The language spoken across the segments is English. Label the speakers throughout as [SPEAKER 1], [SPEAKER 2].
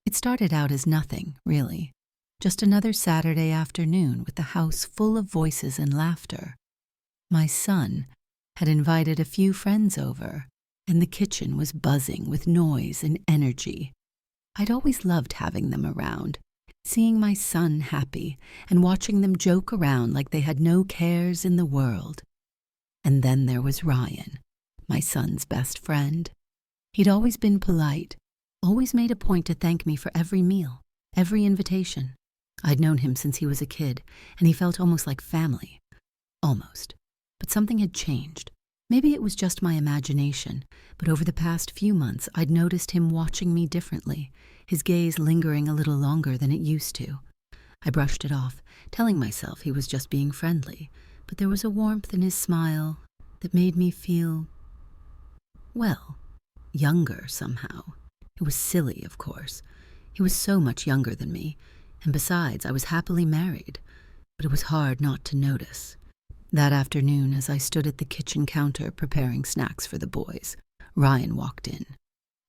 [SPEAKER 1] It started out as nothing, really. Just another Saturday afternoon with the house full of voices and laughter. My son had invited a few friends over, and the kitchen was buzzing with noise and energy. I'd always loved having them around, seeing my son happy and watching them joke around like they had no cares in the world. And then there was Ryan, my son's best friend. He'd always been polite, always made a point to thank me for every meal, every invitation. I'd known him since he was a kid, and he felt almost like family. Almost. But something had changed. Maybe it was just my imagination, but over the past few months I'd noticed him watching me differently, his gaze lingering a little longer than it used to. I brushed it off, telling myself he was just being friendly, but there was a warmth in his smile that made me feel, well, younger somehow. It was silly, of course. He was so much younger than me, and besides, I was happily married, but it was hard not to notice. That afternoon, as I stood at the kitchen counter preparing snacks for the boys, Ryan walked in.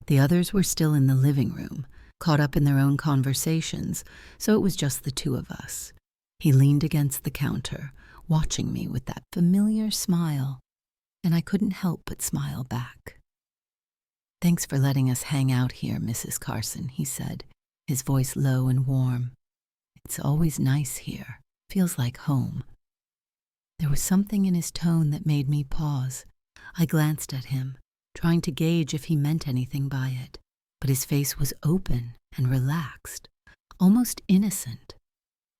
[SPEAKER 1] The others were still in the living room, caught up in their own conversations, so it was just the two of us. He leaned against the counter, watching me with that familiar smile, and I couldn't help but smile back. "Thanks for letting us hang out here, Mrs. Carson," he said, his voice low and warm. "It's always nice here. Feels like home." There was something in his tone that made me pause. I glanced at him, trying to gauge if he meant anything by it, but his face was open and relaxed, almost innocent.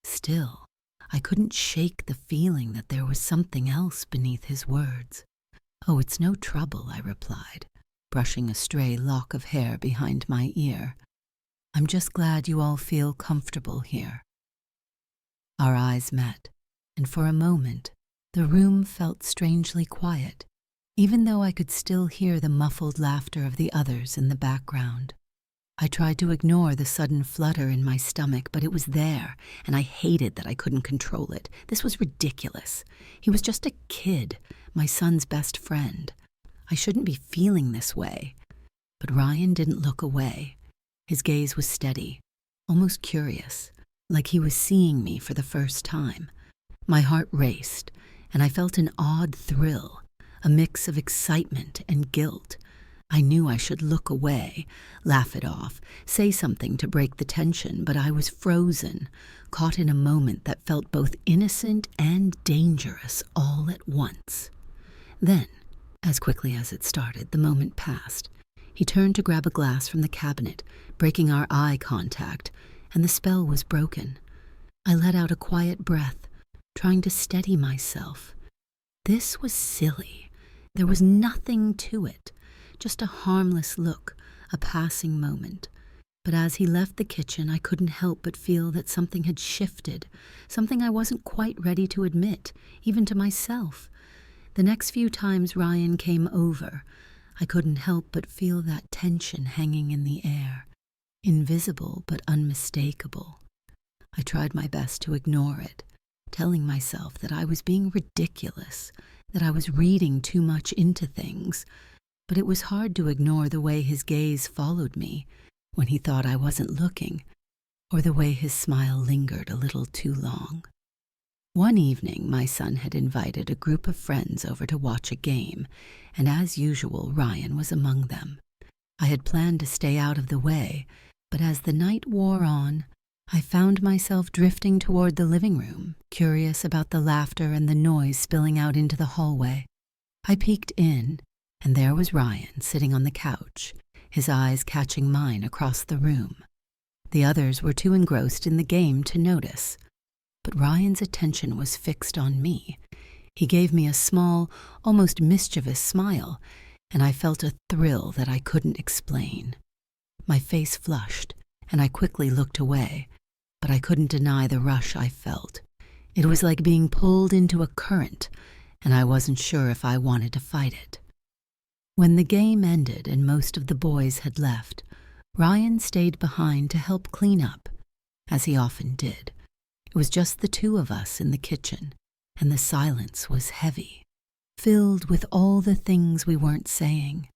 [SPEAKER 1] Still, I couldn't shake the feeling that there was something else beneath his words. "Oh, it's no trouble," I replied, brushing a stray lock of hair behind my ear. "I'm just glad you all feel comfortable here." Our eyes met, and for a moment, the room felt strangely quiet, even though I could still hear the muffled laughter of the others in the background. I tried to ignore the sudden flutter in my stomach, but it was there, and I hated that I couldn't control it. This was ridiculous. He was just a kid, my son's best friend. I shouldn't be feeling this way. But Ryan didn't look away. His gaze was steady, almost curious, like he was seeing me for the first time. My heart raced, and I felt an odd thrill, a mix of excitement and guilt. I knew I should look away, laugh it off, say something to break the tension, but I was frozen, caught in a moment that felt both innocent and dangerous all at once. Then, as quickly as it started, the moment passed. He turned to grab a glass from the cabinet, breaking our eye contact, and the spell was broken. I let out a quiet breath, trying to steady myself. This was silly. There was nothing to it, just a harmless look, a passing moment. But as he left the kitchen, I couldn't help but feel that something had shifted, something I wasn't quite ready to admit, even to myself. The next few times Ryan came over, I couldn't help but feel that tension hanging in the air, invisible but unmistakable. I tried my best to ignore it, telling myself that I was being ridiculous, that I was reading too much into things, but it was hard to ignore the way his gaze followed me when he thought I wasn't looking, or the way his smile lingered a little too long. One evening, my son had invited a group of friends over to watch a game, and as usual, Ryan was among them. I had planned to stay out of the way, but as the night wore on, I found myself drifting toward the living room, curious about the laughter and the noise spilling out into the hallway. I peeked in, and there was Ryan sitting on the couch, his eyes catching mine across the room. The others were too engrossed in the game to notice, but Ryan's attention was fixed on me. He gave me a small, almost mischievous smile, and I felt a thrill that I couldn't explain. My face flushed, and I quickly looked away, but I couldn't deny the rush I felt. It was like being pulled into a current, and I wasn't sure if I wanted to fight it. When the game ended and most of the boys had left, Ryan stayed behind to help clean up, as he often did. It was just the two of us in the kitchen, and the silence was heavy, filled with all the things we weren't saying.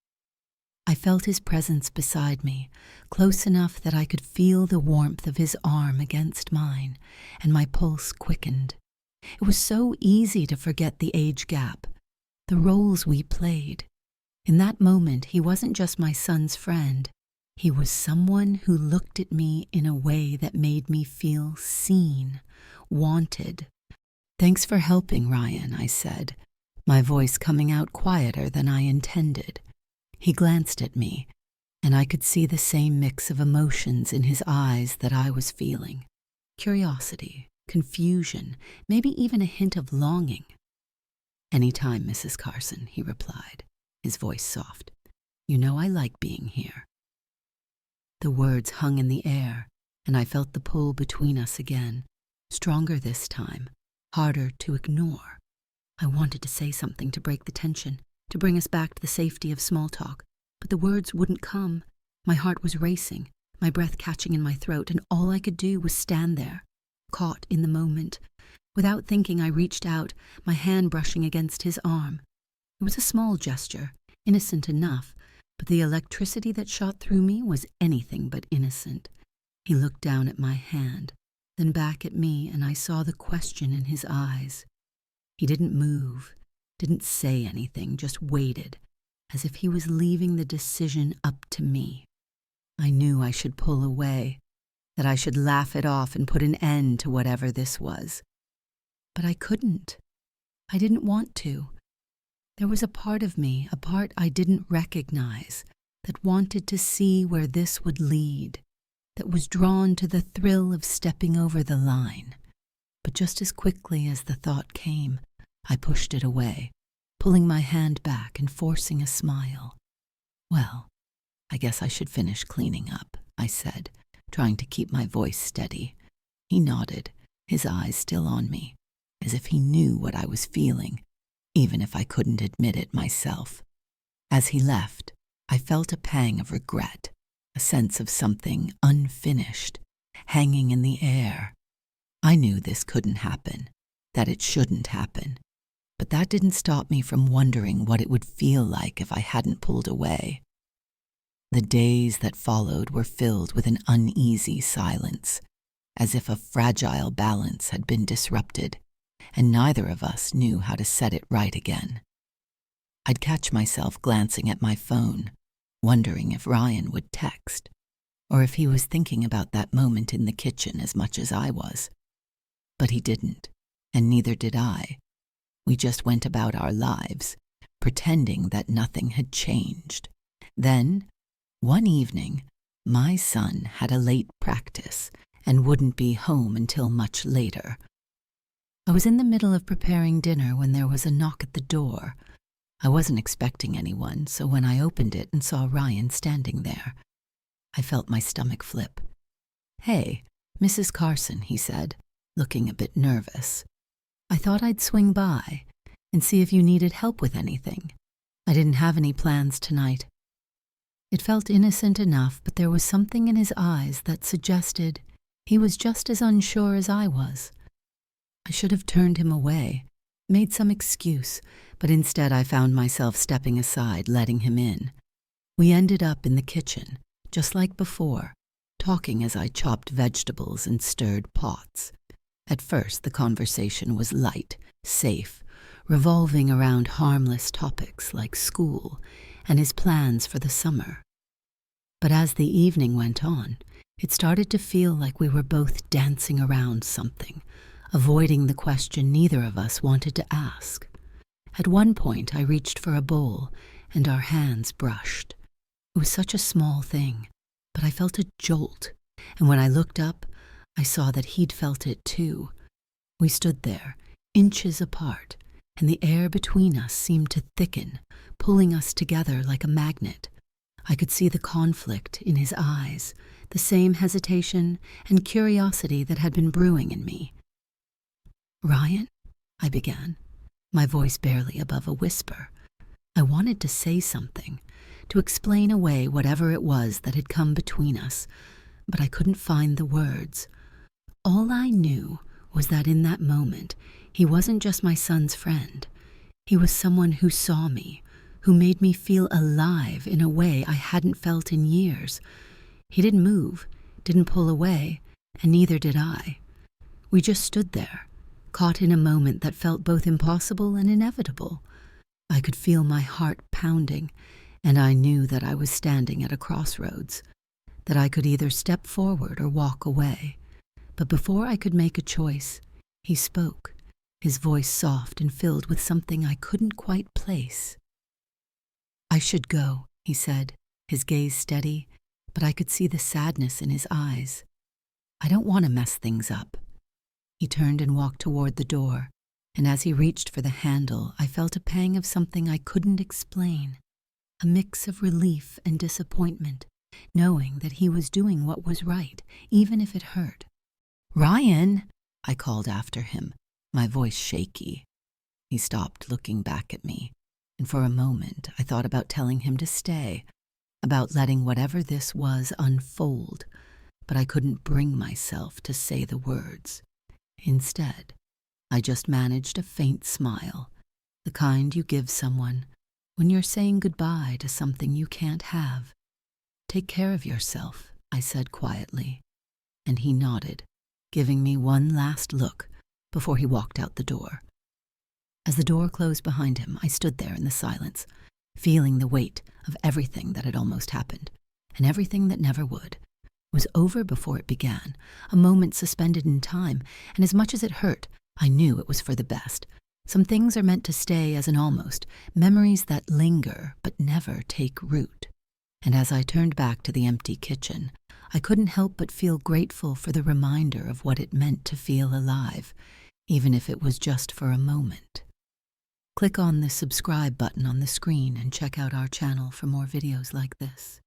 [SPEAKER 1] I felt his presence beside me, close enough that I could feel the warmth of his arm against mine, and my pulse quickened. It was so easy to forget the age gap, the roles we played. In that moment, he wasn't just my son's friend. He was someone who looked at me in a way that made me feel seen, wanted. "Thanks for helping, Ryan," I said, my voice coming out quieter than I intended. He glanced at me, and I could see the same mix of emotions in his eyes that I was feeling. Curiosity, confusion, maybe even a hint of longing. "Anytime, Mrs. Carson," he replied, his voice soft. "You know I like being here." The words hung in the air, and I felt the pull between us again, stronger this time, harder to ignore. I wanted to say something to break the tension, to bring us back to the safety of small talk, but the words wouldn't come. My heart was racing, my breath catching in my throat, and all I could do was stand there, caught in the moment. Without thinking, I reached out, my hand brushing against his arm. It was a small gesture, innocent enough, but the electricity that shot through me was anything but innocent. He looked down at my hand, then back at me, and I saw the question in his eyes. He didn't move, didn't say anything, just waited, as if he was leaving the decision up to me. I knew I should pull away, that I should laugh it off and put an end to whatever this was. But I couldn't. I didn't want to. There was a part of me, a part I didn't recognize, that wanted to see where this would lead, that was drawn to the thrill of stepping over the line. But just as quickly as the thought came, I pushed it away, pulling my hand back and forcing a smile. "Well, I guess I should finish cleaning up," I said, trying to keep my voice steady. He nodded, his eyes still on me, as if he knew what I was feeling, even if I couldn't admit it myself. As he left, I felt a pang of regret, a sense of something unfinished, hanging in the air. I knew this couldn't happen, that it shouldn't happen, but that didn't stop me from wondering what it would feel like if I hadn't pulled away. The days that followed were filled with an uneasy silence, as if a fragile balance had been disrupted, and neither of us knew how to set it right again. I'd catch myself glancing at my phone, wondering if Ryan would text, or if he was thinking about that moment in the kitchen as much as I was. But he didn't, and neither did I. We just went about our lives, pretending that nothing had changed. Then, one evening, my son had a late practice and wouldn't be home until much later. I was in the middle of preparing dinner when there was a knock at the door. I wasn't expecting anyone, so when I opened it and saw Ryan standing there, I felt my stomach flip. "Hey, Mrs. Carson," he said, looking a bit nervous. "I thought I'd swing by and see if you needed help with anything. I didn't have any plans tonight." It felt innocent enough, but there was something in his eyes that suggested he was just as unsure as I was. I should have turned him away, made some excuse, but instead I found myself stepping aside, letting him in. We ended up in the kitchen, just like before, talking as I chopped vegetables and stirred pots. At first, the conversation was light, safe, revolving around harmless topics like school and his plans for the summer. But as the evening went on, it started to feel like we were both dancing around something, avoiding the question neither of us wanted to ask. At one point, I reached for a bowl, and our hands brushed. It was such a small thing, but I felt a jolt, and when I looked up, I saw that he'd felt it too. We stood there, inches apart, and the air between us seemed to thicken, pulling us together like a magnet. I could see the conflict in his eyes, the same hesitation and curiosity that had been brewing in me. "Ryan?" I began, my voice barely above a whisper. I wanted to say something, to explain away whatever it was that had come between us, but I couldn't find the words. All I knew was that in that moment, he wasn't just my son's friend. He was someone who saw me, who made me feel alive in a way I hadn't felt in years. He didn't move, didn't pull away, and neither did I. We just stood there, caught in a moment that felt both impossible and inevitable. I could feel my heart pounding, and I knew that I was standing at a crossroads, that I could either step forward or walk away. But before I could make a choice, he spoke, his voice soft and filled with something I couldn't quite place. "I should go," he said, his gaze steady, but I could see the sadness in his eyes. "I don't want to mess things up." He turned and walked toward the door, and as he reached for the handle, I felt a pang of something I couldn't explain, a mix of relief and disappointment, knowing that he was doing what was right, even if it hurt. "Ryan!" I called after him, my voice shaky. He stopped looking back at me, and for a moment I thought about telling him to stay, about letting whatever this was unfold, but I couldn't bring myself to say the words. Instead, I just managed a faint smile, the kind you give someone when you're saying goodbye to something you can't have. "Take care of yourself," I said quietly, and he nodded, giving me one last look before he walked out the door. As the door closed behind him, I stood there in the silence, feeling the weight of everything that had almost happened, and everything that never would. It was over before it began, a moment suspended in time, and as much as it hurt, I knew it was for the best. Some things are meant to stay as an almost, memories that linger but never take root. And as I turned back to the empty kitchen, I couldn't help but feel grateful for the reminder of what it meant to feel alive, even if it was just for a moment. Click on the subscribe button on the screen and check out our channel for more videos like this.